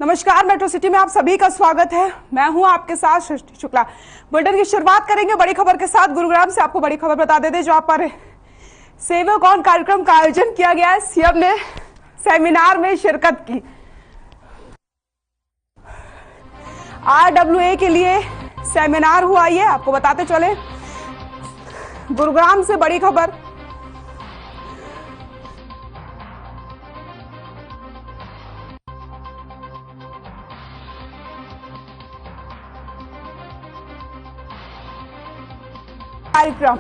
नमस्कार, metro city में आप सभी का स्वागत है। मैं हूं आपके साथ सृष्टि शुक्ला। बुलेटिन की शुरुआत करेंगे बड़ी खबर के साथ। गुरुग्राम से आपको बड़ी खबर बता देते, जहां पर सेवक ऑन कार्यक्रम का आयोजन किया गया है। सीएम ने सेमिनार में शिरकत की। RWA के लिए सेमिनार हुआ, ये आपको बताते चले। गुरुग्राम से बड़ी खबर। कार्यक्रम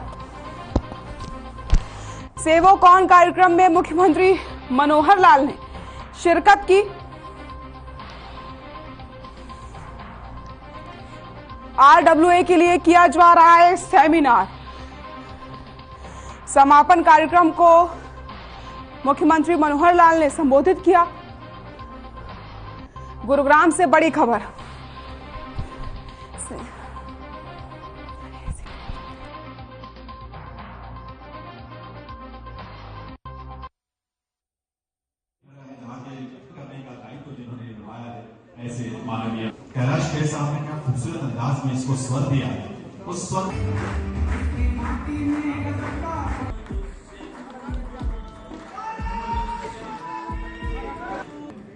सेवक ऑन कार्यक्रम में मुख्यमंत्री मनोहर लाल ने शिरकत की। RWA के लिए किया जा रहा है सेमिनार। समापन कार्यक्रम को मुख्यमंत्री मनोहर लाल ने संबोधित किया। गुरुग्राम से बड़ी खबर। ऐसे माननीय कैलाश खेर साहब ने क्या खूबसूरत अंदाज में इसको स्वर दिया है। उस स्वर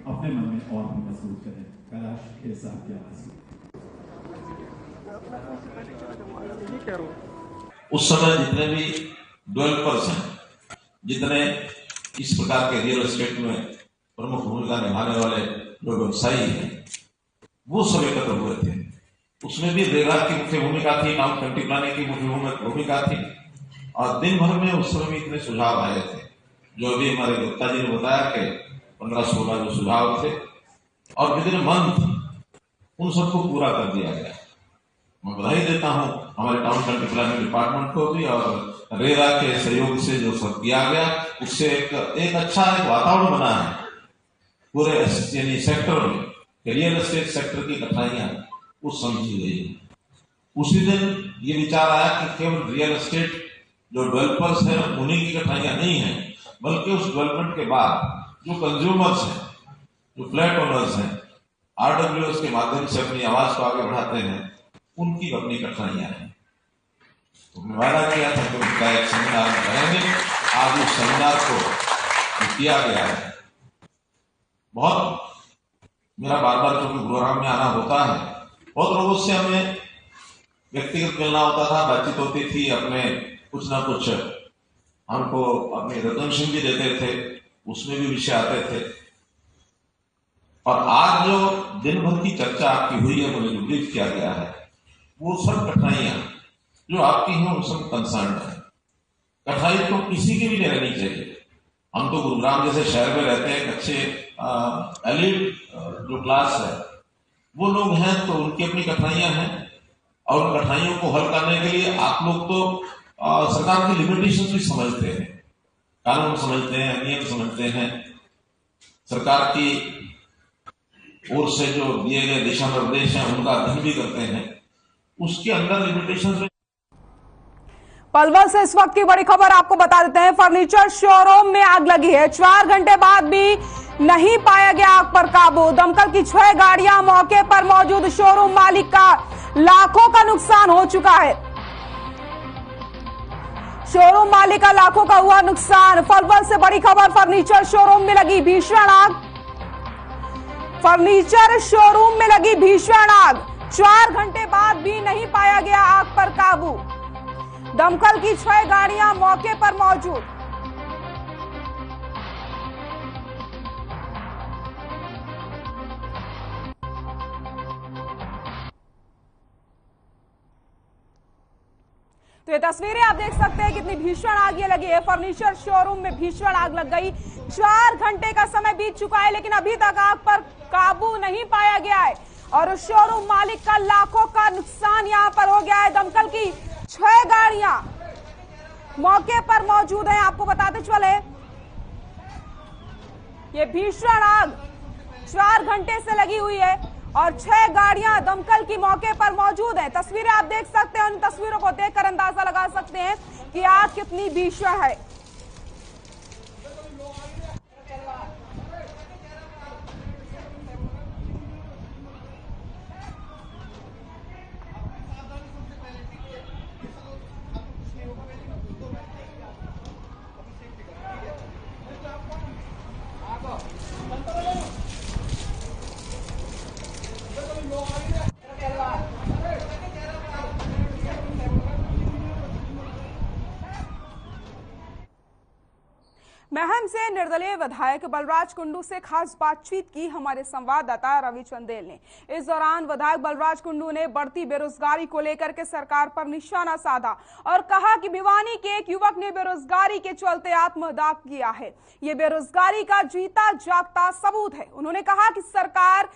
अपने मन में और भी महसूस करें कैलाश खेर साहब की आवाज। उस समय जितने भी डेवलपर्स हैं, जितने इस प्रकार के रियल एस्टेट में प्रमुख भूमिका निभाने वाले जो व्यवसायी हैं, वो सब एकत्र हुए थे। उसमें भी रेरा की मुख्य भूमिका थी, टाउन कंट्री प्लानिंग की मुख्य भूमिका थी। और दिन भर में उस समय इतने सुझाव आए थे, जो अभी हमारे गुप्ता जी ने बताया कि 15-16 जो सुझाव थे, और विदिन मंथ उन सबको पूरा कर दिया गया। मैं बधाई देता हूं हमारे टाउन कंट्री प्लानिंग डिपार्टमेंट को भी, और रेरा के सहयोग से जो सब किया गया, उससे एक अच्छा एक वातावरण बना है पूरे यानी सेक्टर में। रियल एस्टेट सेक्टर की कठिनाइयां वो समझी गई। उसी दिन ये विचार आया कि केवल रियल एस्टेट जो डेवलपर्स हैं उन्हीं की कठिनाइयां नहीं है, बल्कि उस डेवलपमेंट के बाद जो कंज्यूमर्स हैं, जो फ्लैट ओनर्स हैं, RWA के माध्यम से अपनी आवाज को आगे बढ़ाते हैं, उनकी अपनी कठिनाइयां हैं। तो मैं वादा किया था कि उनका एक सेमिनार करेंगे। आज उस सेमिनार को किया गया है। बहुत मेरा बार बार जो गुरुग्राम में आना होता है, बहुत लोगों से हमें व्यक्तिगत मिलना होता था, बातचीत होती थी, अपने कुछ ना कुछ हमको अपने रिकमेंडेशन भी देते थे, उसमें भी विषय आते थे। और आज जो दिन भर की चर्चा आपकी हुई है, मुझे जो ब्रीफ किया गया है, वो सब कठिनाइयां जो आपकी हैं उन सब कंसर्न है। कठिनाई तो किसी की भी नहीं रहनी चाहिए। हम तो गुरुग्राम जैसे शहर में रहते हैं, अच्छे एलिट जो क्लास है वो लोग हैं, तो उनकी अपनी कठिनाइयां हैं। और उन कठिनाइयों को हल करने के लिए आप लोग तो सरकार की लिमिटेशंस भी समझते हैं, कानून समझते हैं, नियम समझते हैं, सरकार की ओर से जो दिए गए दिशा निर्देश हैं उनका अध्ययन भी करते हैं। उसके अंदर लिमिटेशंस। पलवल से इस वक्त की बड़ी खबर आपको बता देते हैं। फर्नीचर शोरूम में आग लगी है। 4 घंटे बाद भी नहीं पाया गया आग पर काबू। दमकल की 6 गाड़ियां मौके पर मौजूद। शोरूम मालिक का लाखों का नुकसान हो चुका है। शोरूम मालिक का लाखों का हुआ नुकसान। पलवल से बड़ी खबर। फर्नीचर शोरूम में लगी भीषण आग। फर्नीचर शोरूम में लगी भीषण आग। 4 घंटे बाद भी नहीं पाया गया आग पर काबू। दमकल की 6 गाड़ियां मौके पर मौजूद। तो ये तस्वीरें आप देख सकते हैं कितनी भीषण आग ये लगी है। फर्नीचर शोरूम में भीषण आग लग गई। 4 घंटे का समय बीत चुका है, लेकिन अभी तक आग पर काबू नहीं पाया गया है और शोरूम मालिक का लाखों का नुकसान यहां पर हो गया है। दमकल की 6 गाड़ियां मौके पर मौजूद हैं। आपको बताते चले, ये भीषण आग 4 घंटे से लगी हुई है और 6 गाड़ियां दमकल की मौके पर मौजूद है। तस्वीरें आप देख सकते हैं, उन तस्वीरों को देखकर अंदाजा लगा सकते हैं कि आग कितनी भीषण है। के निर्दलीय विधायक बलराज कुंडू से खास बातचीत की हमारे संवाददाता रवि चंदेल ने। इस दौरान विधायक बलराज कुंडू ने बढ़ती बेरोजगारी को लेकर के सरकार पर निशाना साधा और कहा कि भिवानी के एक युवक ने बेरोजगारी के चलते आत्मदाह किया है। ये बेरोजगारी का जीता जागता सबूत है। उन्होंने कहा कि सरकार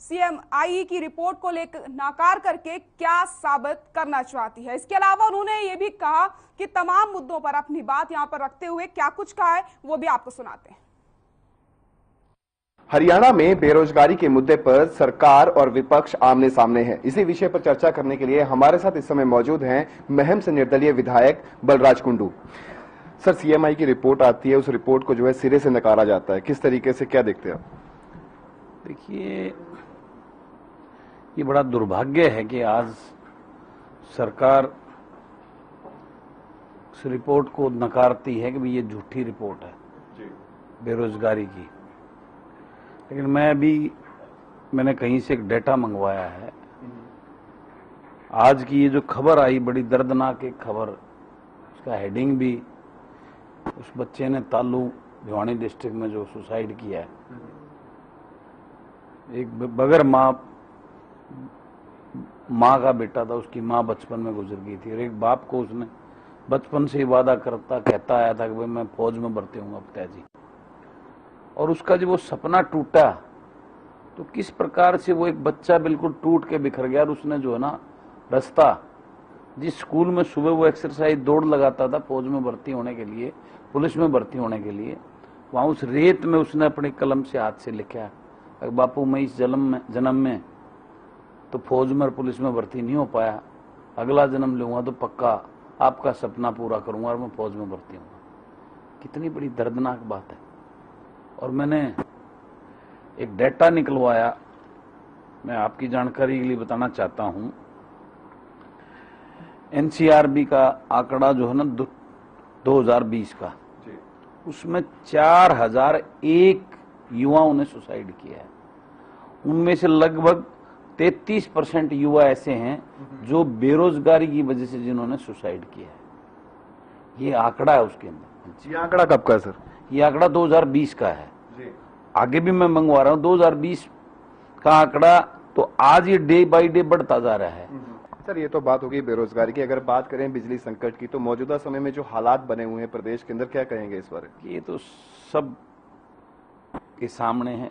CMI की रिपोर्ट को लेकर नाकार करके क्या साबित करना चाहती है। इसके अलावा उन्होंने ये भी कहा कि तमाम मुद्दों पर अपनी बात यहां पर रखते हुए क्या कुछ कहा है वो भी आपको सुनाते हैं। हरियाणा में बेरोजगारी के मुद्दे पर सरकार और विपक्ष आमने सामने है। इसी विषय पर चर्चा करने के लिए हमारे साथ इस समय मौजूद हैं महम से निर्दलीय विधायक बलराज कुंडू। सर, CMI की रिपोर्ट आती है, उस रिपोर्ट को जो है सिरे से नकारा जाता है, किस तरीके से, क्या देखते हैं आप? देखिए, ये बड़ा दुर्भाग्य है कि आज सरकार इस रिपोर्ट को नकारती है कि भाई ये झूठी रिपोर्ट है बेरोजगारी की। लेकिन मैंने कहीं से एक डेटा मंगवाया है। आज की ये जो खबर आई, बड़ी दर्दनाक एक खबर, उसका हेडिंग भी, उस बच्चे ने तालू भिवानी डिस्ट्रिक्ट में जो सुसाइड किया है, एक बगैर माँ का बेटा था, उसकी माँ बचपन में गुजर गई थी और एक बाप को उसने बचपन से ही वादा कहता आया था कि भाई मैं फौज में भर्ती हूँ पिताजी। और उसका जब वो सपना टूटा तो किस प्रकार से वो एक बच्चा बिल्कुल टूट के बिखर गया। और उसने जो है ना रास्ता, जिस स्कूल में सुबह वो एक्सरसाइज दौड़ लगाता था फौज में भर्ती होने के लिए, पुलिस में भर्ती होने के लिए, वहां उस रेत में उसने अपनी कलम से हाथ से लिखा, बापू मैं इस जन्म में तो फौज में और पुलिस में भर्ती नहीं हो पाया, अगला जन्म लूंगा तो पक्का आपका सपना पूरा करूंगा और मैं फौज में भर्ती हूंगा। कितनी बड़ी दर्दनाक बात है। और मैंने एक डेटा निकलवाया, मैं आपकी जानकारी के लिए बताना चाहता हूं। NCRB का आंकड़ा जो है ना 2020 का, उसमें 4001 युवाओं ने सुसाइड किया है। उनमें से लगभग 33% युवा ऐसे हैं जो बेरोजगारी की वजह से जिन्होंने सुसाइड किया है। ये आंकड़ा है उसके अंदर। ये आंकड़ा कब का है सर? ये आंकड़ा 2020 का है जी। आगे भी मैं मंगवा रहा हूँ 2020 का आंकड़ा। तो आज ये डे बाय डे बढ़ता जा रहा है। सर, ये तो बात होगी बेरोजगारी की। अगर बात करें बिजली संकट की, तो मौजूदा समय में जो हालात बने हुए हैं प्रदेश के अंदर, क्या कहेंगे इस बारे? ये तो सब के सामने है।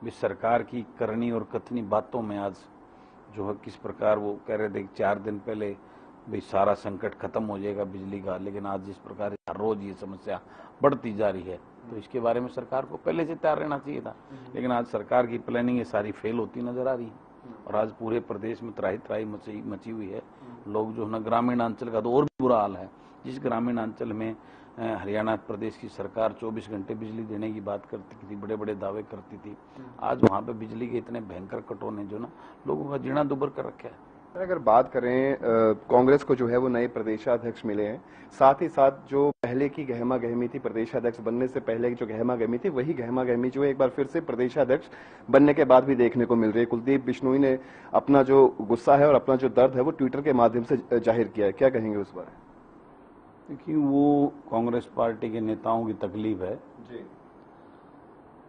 भी सरकार की करनी और कथनी बातों में आज जो है किस प्रकार वो कह रहे थे 4 दिन पहले भाई सारा संकट खत्म हो जाएगा बिजली का, लेकिन आज जिस प्रकार हर रोज ये समस्या बढ़ती जा रही है तो इसके बारे में सरकार को पहले से तैयार रहना चाहिए था। लेकिन आज सरकार की प्लानिंग ये सारी फेल होती नजर आ रही है और आज पूरे प्रदेश में त्राही मची हुई है। लोग जो है ना, ग्रामीण अंचल का तो और भी बुरा हाल है। जिस ग्रामीण अंचल में हरियाणा प्रदेश की सरकार 24 घंटे बिजली देने की बात करती थी, बड़े बड़े दावे करती थी, आज वहां पे बिजली के इतने भयंकर कटों ने जो ना लोगों का जीना दुभर कर रखा है। अगर बात करें, कांग्रेस को जो है वो नए प्रदेशाध्यक्ष मिले हैं, साथ ही साथ जो पहले की गहमा गहमी थी, प्रदेशाध्यक्ष बनने से पहले जो गहमा गहमी थी, वही गहमा गहमी जो है एक बार फिर से प्रदेशाध्यक्ष बनने के बाद भी देखने को मिल रही है। कुलदीप बिश्नोई ने अपना जो गुस्सा है और अपना जो दर्द है वो ट्विटर के माध्यम से जाहिर किया है, क्या कहेंगे उस बारे? देखिए, वो कांग्रेस पार्टी के नेताओं की तकलीफ है जी,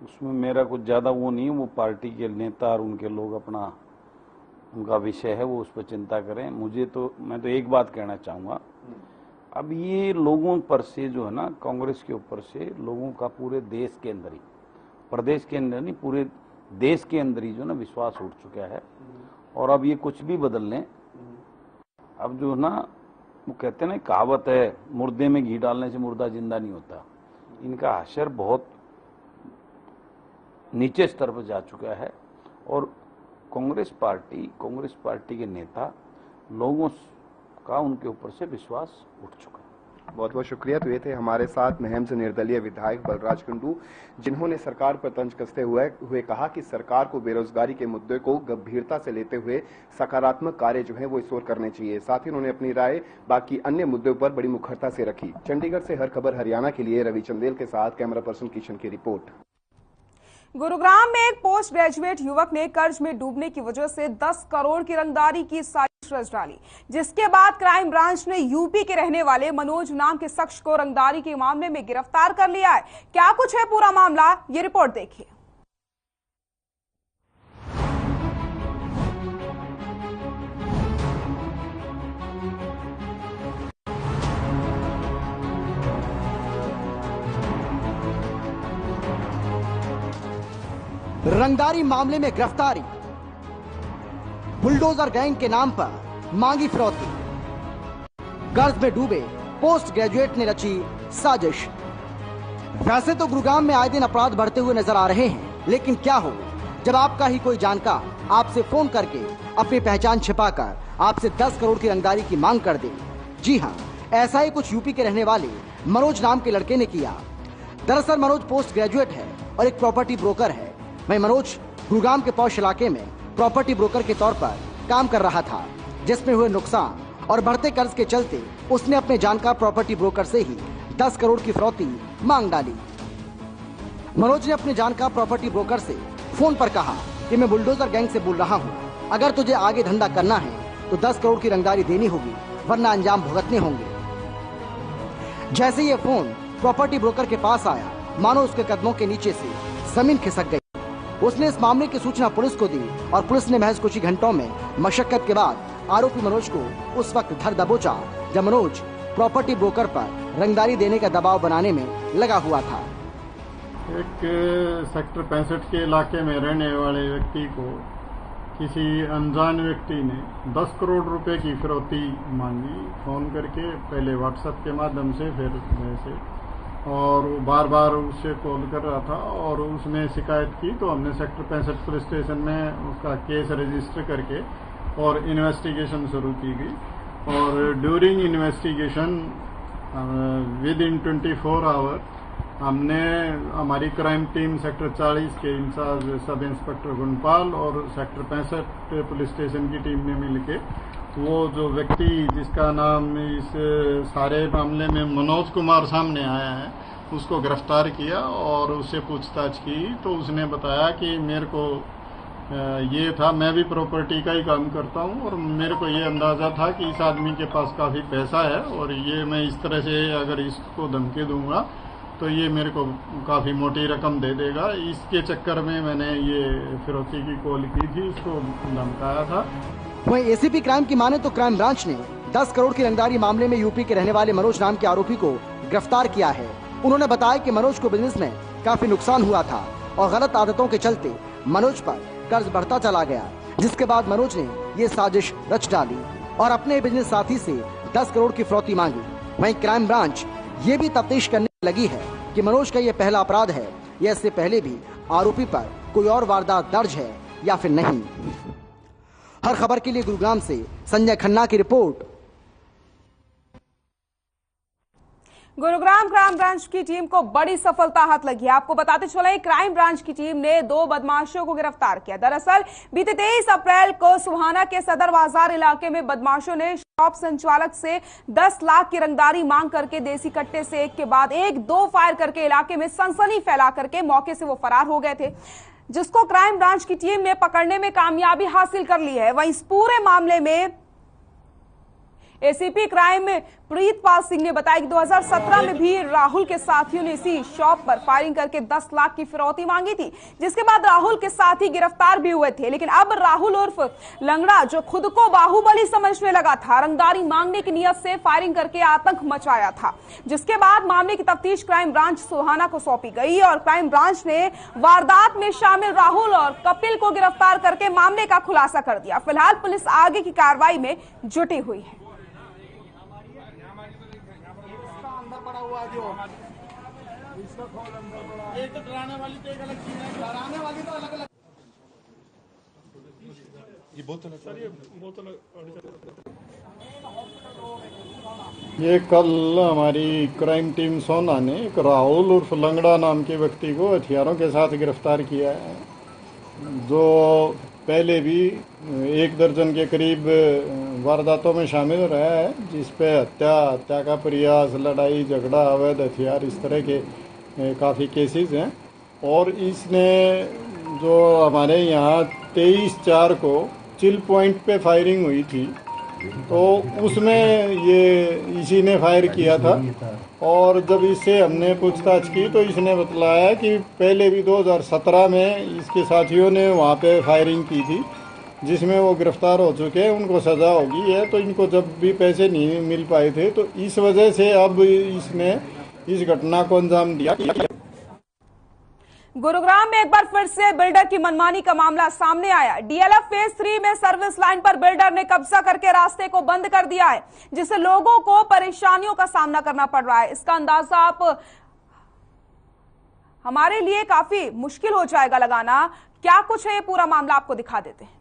उसमें मेरा कुछ ज्यादा वो नहीं है। वो पार्टी के नेता और उनके लोग अपना, उनका विषय है, वो उस पर चिंता करें। मैं तो एक बात कहना चाहूंगा, अब ये लोगों पर से जो है ना, कांग्रेस के ऊपर से लोगों का पूरे देश के अंदर ही, प्रदेश के अंदर नहीं पूरे देश के अंदर ही जो ना विश्वास उठ चुका है। और अब ये कुछ भी बदल लें, अब जो ना वो कहते हैं ना, कहावत है, मुर्दे में घी डालने से मुर्दा जिंदा नहीं होता। इनका हशर बहुत नीचे स्तर पर जा चुका है और कांग्रेस पार्टी के नेता, लोगों का उनके ऊपर से विश्वास उठ चुका है। बहुत बहुत शुक्रिया। तो ये थे हमारे साथ महम से निर्दलीय विधायक बलराज कुंडू, जिन्होंने सरकार पर तंज कसते हुए कहा कि सरकार को बेरोजगारी के मुद्दे को गंभीरता से लेते हुए सकारात्मक कार्य जो है वो इस ओर करने चाहिए। साथ ही उन्होंने अपनी राय बाकी अन्य मुद्दों पर बड़ी मुखरता से रखी। चंडीगढ़ से हर खबर हरियाणा के लिए रवि चंदेल के साथ कैमरा पर्सन किशन की रिपोर्ट। गुरुग्राम में एक पोस्ट ग्रेजुएट युवक ने कर्ज में डूबने की वजह से 10 करोड़ की रंगदारी की साजिश रच डाली, जिसके बाद क्राइम ब्रांच ने यूपी के रहने वाले मनोज नाम के शख्स को रंगदारी के मामले में गिरफ्तार कर लिया है। क्या कुछ है पूरा मामला, ये रिपोर्ट देखिए। रंगदारी मामले में गिरफ्तारी, बुलडोजर गैंग के नाम पर मांगी फिरौती, कर्ज में डूबे पोस्ट ग्रेजुएट ने रची साजिश। वैसे तो गुरुग्राम में आए दिन अपराध बढ़ते हुए नजर आ रहे हैं, लेकिन क्या हो जब आपका ही कोई जानकार आपसे फोन करके अपनी पहचान छिपाकर आपसे 10 करोड़ की रंगदारी की मांग कर दे। जी हाँ, ऐसा ही कुछ यूपी के रहने वाले मनोज नाम के लड़के ने किया। दरअसल मनोज पोस्ट ग्रेजुएट है और एक प्रॉपर्टी ब्रोकर है। वहीं मनोज गुरुग्राम के पौष इलाके में प्रॉपर्टी ब्रोकर के तौर पर काम कर रहा था, जिसमें हुए नुकसान और बढ़ते कर्ज के चलते उसने अपने जानकार प्रॉपर्टी ब्रोकर से ही 10 करोड़ की फिरौती मांग डाली। मनोज ने अपने जानकार प्रॉपर्टी ब्रोकर से फोन पर कहा कि मैं बुलडोजर गैंग से बोल रहा हूँ, अगर तुझे आगे धंधा करना है तो 10 करोड़ की रंगदारी देनी होगी, वरना अंजाम भुगतने होंगे। जैसे ये फोन प्रॉपर्टी ब्रोकर के पास आया, मानो उसके कदमों के नीचे से जमीन खिसक गई। उसने इस मामले की सूचना पुलिस को दी और पुलिस ने महज कुछ ही घंटों में मशक्कत के बाद आरोपी मनोज को उस वक्त धर दबोचा जब मनोज प्रॉपर्टी ब्रोकर पर रंगदारी देने का दबाव बनाने में लगा हुआ था। एक सेक्टर 65 के इलाके में रहने वाले व्यक्ति को किसी अनजान व्यक्ति ने 10 करोड़ रुपए की फिरौती मांगी फोन करके, पहले व्हाट्सएप के माध्यम से, फिर वैसे, और वो बार बार उससे कॉल कर रहा था और उसने शिकायत की। तो हमने सेक्टर 65 पुलिस स्टेशन में उसका केस रजिस्टर करके और इन्वेस्टिगेशन शुरू की गई। और during investigation within 24 hour हमने हमारी क्राइम टीम सेक्टर 40 के इंचार्ज सब इंस्पेक्टर गुणपाल और सेक्टर 65 पुलिस स्टेशन की टीम ने मिलके वो जो व्यक्ति जिसका नाम इस सारे मामले में मनोज कुमार सामने आया है, उसको गिरफ्तार किया और उससे पूछताछ की। तो उसने बताया कि मेरे को ये था, मैं भी प्रॉपर्टी का ही काम करता हूँ और मेरे को ये अंदाजा था कि इस आदमी के पास काफी पैसा है और ये मैं इस तरह से अगर इसको धमकी दूंगा तो ये मेरे को काफी मोटी रकम दे देगा। इसके चक्कर में मैंने ये फिरौती की कॉल की थी, इसको धमकाया था। वहीं एसीपी क्राइम की माने तो क्राइम ब्रांच ने 10 करोड़ की रंगदारी मामले में यूपी के रहने वाले मनोज नाम के आरोपी को गिरफ्तार किया है। उन्होंने बताया कि मनोज को बिजनेस में काफी नुकसान हुआ था और गलत आदतों के चलते मनोज पर कर्ज बढ़ता चला गया, जिसके बाद मनोज ने ये साजिश रच डाली और अपने बिजनेस साथी से 10 करोड़ की फिरौती मांगी। वहीं क्राइम ब्रांच ये भी तफ्तीश करने लगी है कि मनोज का ये पहला अपराध है या इससे पहले भी आरोपी पर कोई और वारदात दर्ज है या फिर नहीं। हर खबर के लिए गुरुग्राम से संजय खन्ना की रिपोर्ट। गुरुग्राम क्राइम ब्रांच की टीम को बड़ी सफलता हाथ लगी है। आपको बताते चले, क्राइम ब्रांच की टीम ने 2 बदमाशों को गिरफ्तार किया। दरअसल बीते 23 अप्रैल को सुहाना के सदर बाजार इलाके में बदमाशों ने शॉप संचालक से 10 लाख की रंगदारी मांग करके देसी कट्टे से एक के बाद एक 2 फायर करके इलाके में सनसनी फैला करके मौके से वो फरार हो गए थे, जिसको क्राइम ब्रांच की टीम ने पकड़ने में कामयाबी हासिल कर ली है। वहीं इस पूरे मामले में एसीपी क्राइम प्रीतपाल सिंह ने बताया कि 2017 में भी राहुल के साथियों ने इसी शॉप पर फायरिंग करके 10 लाख की फिरौती मांगी थी, जिसके बाद राहुल के साथी गिरफ्तार भी हुए थे। लेकिन अब राहुल उर्फ लंगड़ा, जो खुद को बाहुबली समझने लगा था, रंगदारी मांगने की नियत से फायरिंग करके आतंक मचाया था, जिसके बाद मामले की तफ्तीश क्राइम ब्रांच सोहाना को सौंपी गई और क्राइम ब्रांच ने वारदात में शामिल राहुल और कपिल को गिरफ्तार करके मामले का खुलासा कर दिया। फिलहाल पुलिस आगे की कार्रवाई में जुटी हुई है। एक तो डराने वाली तो एक अलग चीज है, डराने वाली तो अलग अलग। ये बोतल सर, ये बोतल। ये कल हमारी क्राइम टीम सोना ने एक राहुल उर्फ लंगड़ा नाम के व्यक्ति को हथियारों के साथ गिरफ्तार किया है, जो पहले भी 1 दर्जन के करीब वारदातों में शामिल रहा है, जिसपे हत्या का प्रयास, लड़ाई झगड़ा, अवैध हथियार, इस तरह के काफ़ी केसेस हैं। और इसने जो हमारे यहाँ 23/4 को चिल पॉइंट पे फायरिंग हुई थी, तो उसमें ये इसी ने फायर किया था। और जब इससे हमने पूछताछ की तो इसने बतलाया कि पहले भी 2017 में इसके साथियों ने वहाँ पे फायरिंग की थी, जिसमें वो गिरफ्तार हो चुके हैं, उनको सजा होगी है। तो इनको जब भी पैसे नहीं मिल पाए थे तो इस वजह से अब इसने इस घटना को अंजाम दिया। गुरुग्राम में एक बार फिर से बिल्डर की मनमानी का मामला सामने आया। डीएलएफ फेज 3 में सर्विस लाइन पर बिल्डर ने कब्जा करके रास्ते को बंद कर दिया है, जिससे लोगों को परेशानियों का सामना करना पड़ रहा है। इसका अंदाजा आप हमारे लिए काफी मुश्किल हो जाएगा लगाना। क्या कुछ है ये पूरा मामला, आपको दिखा देते हैं।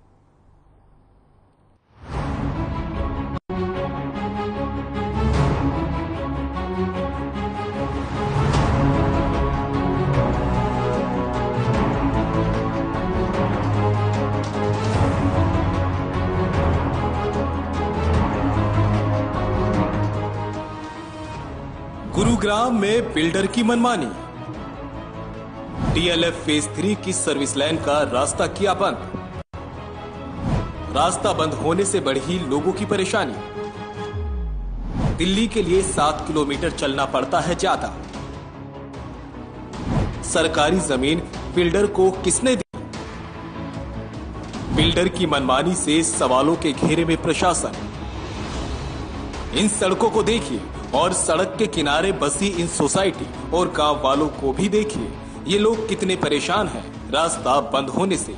गुरुग्राम में बिल्डर की मनमानी। डीएलएफ फेज 3 की सर्विस लाइन का रास्ता किया बंद। रास्ता बंद होने से बढ़ी लोगों की परेशानी। दिल्ली के लिए 7 किलोमीटर चलना पड़ता है ज्यादा। सरकारी जमीन बिल्डर को किसने दी? बिल्डर की मनमानी से सवालों के घेरे में प्रशासन। इन सड़कों को देखिए और सड़क के किनारे बसी इन सोसाइटी और गांव वालों को भी देखिए। ये लोग कितने परेशान हैं रास्ता बंद होने से।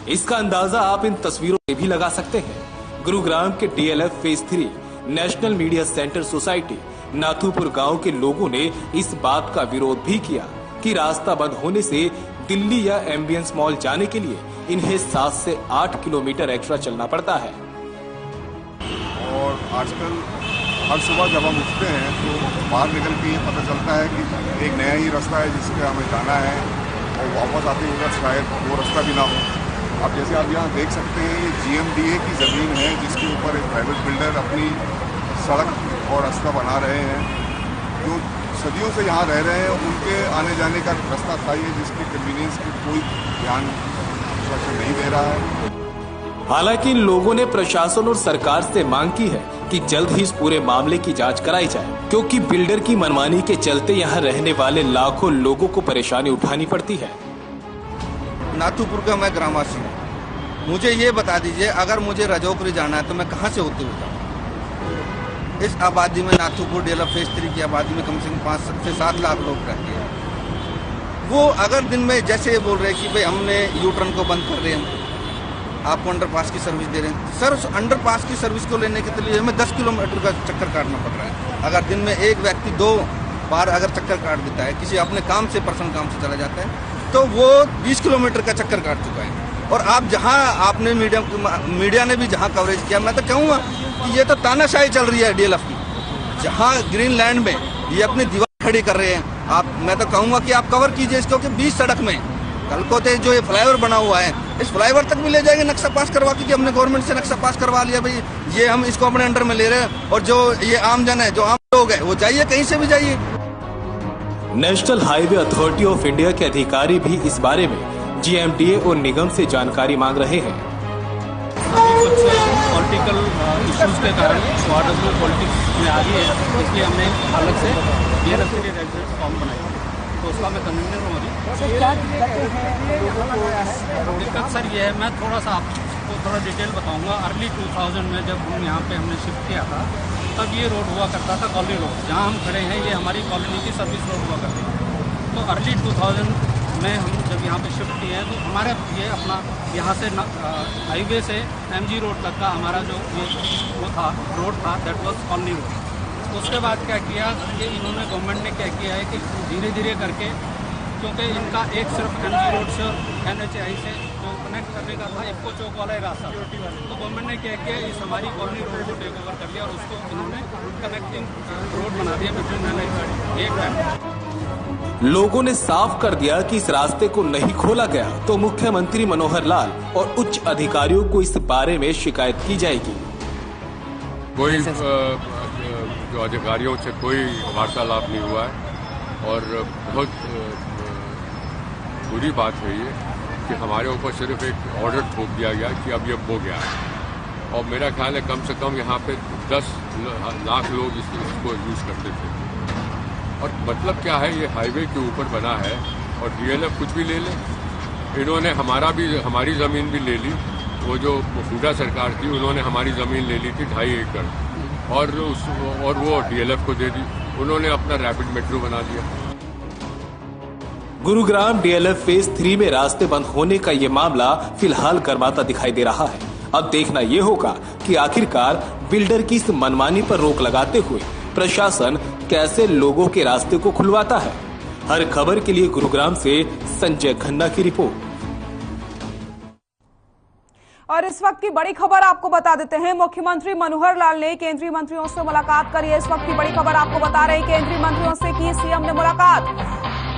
इसका अंदाजा आप इन तस्वीरों से भी लगा सकते हैं। गुरुग्राम के DLF phase 3 national media centre society Nathupur गांव के लोगों ने इस बात का विरोध भी किया कि रास्ता बंद होने से दिल्ली या एम्बियंस मॉल जाने के लिए इन्हें 7 से 8 किलोमीटर एक्स्ट्रा चलना पड़ता है। और आजकल हर सुबह जब हम उठते हैं तो बाहर निकल के पता चलता है कि एक नया ही रास्ता है जिसके हमें जाना है, और वापस आते हुए शायद वो रास्ता भी ना हो। अब जैसे आप यहाँ देख सकते हैं, ये GMDA की ज़मीन है जिसके ऊपर एक प्राइवेट बिल्डर अपनी सड़क और रास्ता बना रहे हैं। जो सदियों से यहाँ रह रहे हैं उनके आने जाने का रास्ता था ये, जिसके कन्वीनियंस की कोई ध्यान प्रशासन नहीं दे रहा है। हालांकि इन लोगों ने प्रशासन और सरकार से मांग की है कि जल्द ही इस पूरे मामले की जांच कराई जाए, क्योंकि बिल्डर की मनमानी के चलते यहाँ रहने वाले लाखों लोगों को परेशानी उठानी पड़ती है। नाथुपुर का मैं ग्रामवासी हूँ, मुझे ये बता दीजिए, अगर मुझे रजौकरी जाना है तो मैं कहाँ से होते हुए जाऊँ? इस आबादी में, नाथुपुर डीएलएफ फेज 3 की आबादी में कम से कम 5 से 7 लाख लोग रहते हैं। वो अगर दिन में जैसे बोल रहे हैं कि भाई हमने यूटर्न को बंद कर रहे हैं, आपको अंडरपास की सर्विस दे रहे हैं। सर, उस अंडरपास की सर्विस को लेने के लिए हमें 10 किलोमीटर का चक्कर काटना पड़ रहा है। अगर दिन में एक व्यक्ति 2 बार अगर चक्कर काट देता है, किसी अपने काम से पर्सनल काम से चला जाता है, तो वो 20 किलोमीटर का चक्कर काट चुका है। और आप जहां आपने मीडिया ने भी जहां कवरेज किया, मैं तो कहूँगा कि ये तो तानाशाही चल रही है डीएलएफ की। जहाँ ग्रीन लैंड में ये अपनी दीवार खड़ी कर रहे हैं, मैं तो कहूँगा कि आप कवर कीजिए इसको, कि 20 सड़क में कल को जो ये फ्लाईओवर बना हुआ है, इस फ्लाईओवर तक भी ले जाएंगे नक्शा पास करवा के, कि हमने गवर्नमेंट से नक्शा पास करवा लिया भाई, ये हम इसको अपने अंडर में ले रहे हैं। और जो ये आम जन है, जो आम लोग हैं, वो जाइए कहीं से भी जाइए। National highway authority of India के अधिकारी भी इस बारे में GMDA और निगम से जानकारी मांग रहे हैं। कुछ पॉलिटिकल इश्यूज के कारण वार्ड में पॉलिटिक्स में आ रही है, इसलिए हमने अलग से डीएलएफ के लिए रेजिडेंट फॉर्म बनाया, तो उसका मैं कन्वीनर हूँ। दिक्कत सर ये है, मैं थोड़ा सा आपको थोड़ा डिटेल बताऊंगा। अर्ली 2000 में जब हम यहाँ पे हमने शिफ्ट किया था, तब ये रोड हुआ करता था कॉलोनी रोड, जहाँ हम खड़े हैं ये हमारी कॉलोनी की सर्विस रोड हुआ करती थी। तो अर्ली 2000 में हम जब यहाँ पे शिफ्ट किए हैं, तो हमारे ये अपना यहाँ से हाईवे से MG रोड तक का हमारा जो ये वो था रोड था, दैट वाज कॉलोनी रोड। उसके बाद क्या किया कि इन्होंने, गवर्नमेंट ने क्या किया है कि धीरे धीरे करके, क्योंकि इनका एक सिर्फ MG रोड से NHI से जो कनेक्ट करने का था इक्को चौक वाला रास्ता, तो गवर्नमेंट ने क्या किया, इस हमारी कॉलोनी रोड को टेक ओवर कर लिया और उसको इन्होंने कनेक्टिंग रोड बना दिया बिटवीन एक। लोगों ने साफ कर दिया कि इस रास्ते को नहीं खोला गया तो मुख्यमंत्री मनोहर लाल और उच्च अधिकारियों को इस बारे में शिकायत की जाएगी। कोई जो अधिकारियों से कोई वार्तालाप नहीं हुआ है, और बहुत बुरी बात है ये कि हमारे ऊपर सिर्फ एक ऑर्डर थोप दिया गया कि अब ये हो गया है। और मेरा ख्याल है कम से कम यहाँ पे 10 लाख लोग इसको यूज करते थे। और मतलब क्या है, ये हाईवे के ऊपर बना है और डीएलएफ कुछ भी ले ले। इन्होंने हमारी जमीन भी ले ली। वो जो हुड्डा सरकार थी उन्होंने हमारी जमीन ले ली थी 2.5 एकड़ और वो डीएलएफ को दे दी। उन्होंने अपना रैपिड मेट्रो बना दिया। गुरुग्राम डीएलएफ फेज 3 में रास्ते बंद होने का ये मामला फिलहाल गर्माता दिखाई दे रहा है। अब देखना ये होगा कि आखिरकार बिल्डर की इस मनमानी पर रोक लगाते हुए प्रशासन कैसे लोगों के रास्ते को खुलवाता है। हर खबर के लिए गुरुग्राम से संजय खन्ना की रिपोर्ट। और इस वक्त की बड़ी खबर आपको बता देते हैं, मुख्यमंत्री मनोहर लाल ने केंद्रीय मंत्रियों से मुलाकात करी है। इस वक्त की बड़ी खबर आपको बता रहे हैं, केंद्रीय मंत्रियों से की सीएम ने मुलाकात।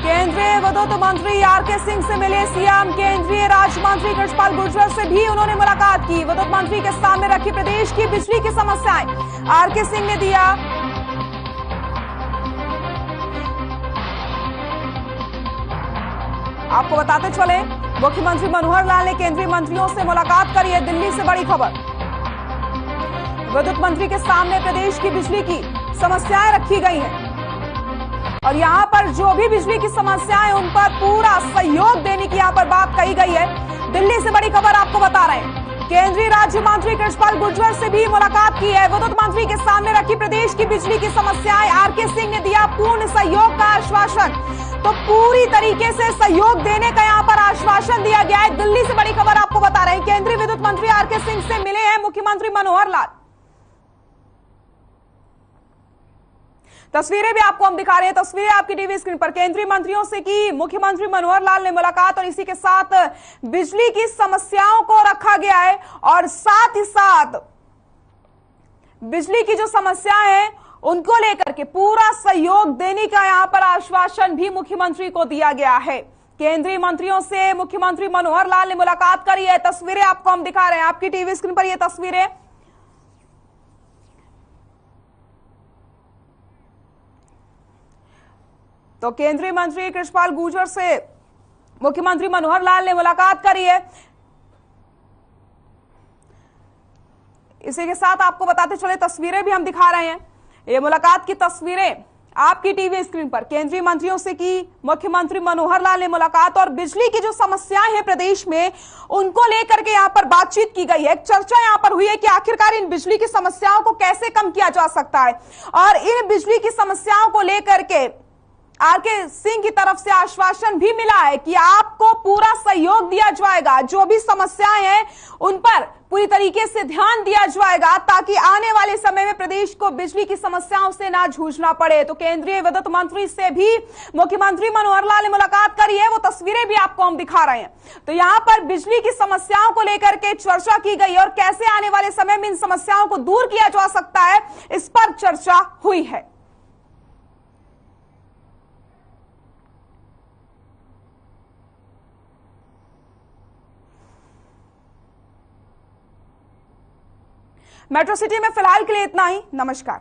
केंद्रीय विद्युत मंत्री आरके सिंह से मिले सीएम। केंद्रीय राज्य मंत्री कृष्णपाल गुर्जर से भी उन्होंने मुलाकात की। विद्युत मंत्री के सामने रखी प्रदेश की बिजली की समस्याएं। आरके सिंह ने दिया आपको बताते चले, मुख्यमंत्री मनोहर लाल ने केंद्रीय मंत्रियों से मुलाकात करी है। दिल्ली से बड़ी खबर, विद्युत मंत्री के सामने प्रदेश की बिजली की समस्याएं रखी गई हैं और यहां पर जो भी बिजली की समस्याएं उन पर पूरा सहयोग देने की यहां पर बात कही गई है। दिल्ली से बड़ी खबर आपको बता रहे हैं, केंद्रीय राज्य मंत्री कृष्णपाल गुर्जर से भी मुलाकात की है। विद्युत मंत्री के सामने रखी प्रदेश की बिजली की समस्याएं। आरके सिंह ने दिया पूर्ण सहयोग का आश्वासन। तो पूरी तरीके से सहयोग देने का यहां पर आश्वासन दिया गया है। दिल्ली से बड़ी खबर आपको बता रहे हैं, केंद्रीय विद्युत मंत्री आरके सिंह से मिले हैं मुख्यमंत्री मनोहर लाल। तस्वीरें भी आपको हम दिखा रहे हैं, तस्वीरें आपकी टीवी स्क्रीन पर। केंद्रीय मंत्रियों से की मुख्यमंत्री मनोहर लाल ने मुलाकात और इसी के साथ बिजली की समस्याओं को रखा गया है और साथ ही साथ बिजली की जो समस्याएं हैं उनको लेकर के पूरा सहयोग देने का यहां पर आश्वासन भी मुख्यमंत्री को दिया गया है। केंद्रीय मंत्रियों से मुख्यमंत्री मनोहर लाल ने मुलाकात करी है। तस्वीरें आपको हम दिखा रहे हैं, आपकी टीवी स्क्रीन पर ये तस्वीरें। तो केंद्रीय मंत्री कृष्णपाल गुर्जर से मुख्यमंत्री मनोहर लाल ने मुलाकात करी है। इसी के साथ आपको बताते चले, तस्वीरें भी हम दिखा रहे हैं, ये मुलाकात की तस्वीरें आपकी टीवी स्क्रीन पर। केंद्रीय मंत्रियों से की मुख्यमंत्री मनोहर लाल ने मुलाकात और बिजली की जो समस्याएं हैं प्रदेश में उनको लेकर के यहां पर बातचीत की गई है। एक चर्चा यहां पर हुई है कि आखिरकार इन बिजली की समस्याओं को कैसे कम किया जा सकता है और इन बिजली की समस्याओं को लेकर के आरके सिंह की तरफ से आश्वासन भी मिला है कि आपको पूरा सहयोग दिया जाएगा। जो भी समस्याएं हैं उन पर पूरी तरीके से ध्यान दिया जाएगा ताकि आने वाले समय में प्रदेश को बिजली की समस्याओं से ना जूझना पड़े। तो केंद्रीय विद्युत मंत्री से भी मुख्यमंत्री मनोहर लाल ने मुलाकात करी है, वो तस्वीरें भी आपको हम दिखा रहे हैं। तो यहां पर बिजली की समस्याओं को लेकर के चर्चा की गई और कैसे आने वाले समय में इन समस्याओं को दूर किया जा सकता है, इस पर चर्चा हुई है। मेट्रो सिटी में फिलहाल के लिए इतना ही। नमस्कार।